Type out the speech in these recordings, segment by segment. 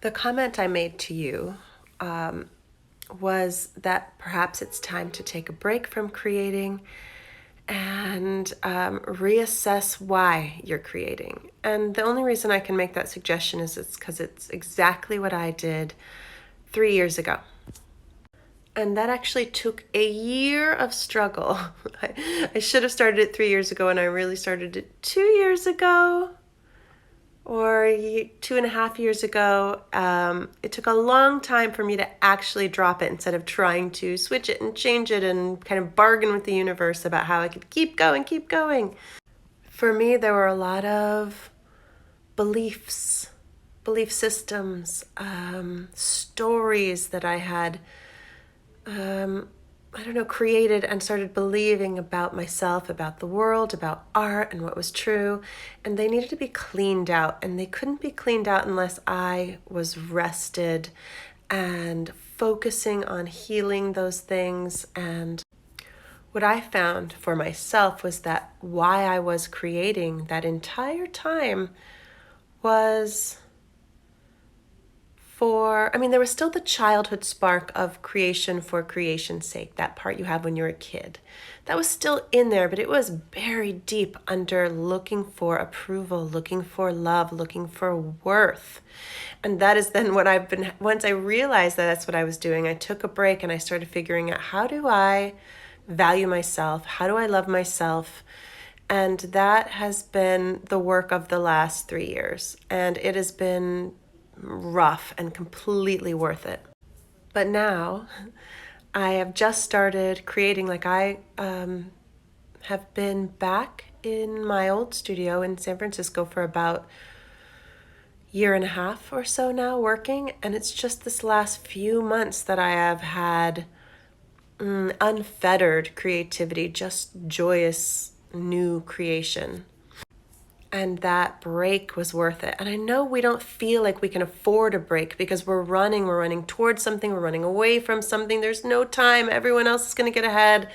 The comment I made to you was that perhaps it's time to take a break from creating and reassess why you're creating. And the only reason I can make that suggestion is it's because it's exactly what I did 3 years ago. And that actually took a year of struggle. I should have started it 3 years ago, and I really started it 2 years ago or 2.5 years ago. It took a long time for me to actually drop it instead of trying to switch it and change it and kind of bargain with the universe about how I could keep going, keep going. For me, there were a lot of beliefs, belief systems, stories that I had created and started believing about myself, about the world, about art and what was true. And they needed to be cleaned out. And they couldn't be cleaned out unless I was rested and focusing on healing those things. And what I found for myself was that why I was creating that entire time was there was still the childhood spark of creation for creation's sake, that part you have when you're a kid. That was still in there, but it was buried deep under looking for approval, looking for love, looking for worth. And that is then what once I realized that that's what I was doing, I took a break and I started figuring out, how do I value myself? How do I love myself? And that has been the work of the last 3 years. And it has been rough and completely worth it. But now I have just started creating. I have been back in my old studio in San Francisco for about 1.5 years or so now working, and it's just this last few months that I have had unfettered creativity, just joyous new creation. And that break was worth it. And I know we don't feel like we can afford a break because we're running towards something, we're running away from something. There's no time. Everyone else is going to get ahead,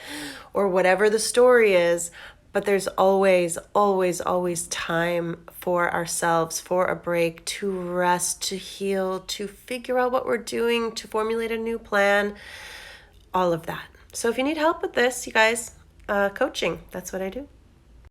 or whatever the story is. But there's always, always, always time for ourselves, for a break, to rest, to heal, to figure out what we're doing, to formulate a new plan, all of that. So if you need help with this, you guys, coaching, that's what I do.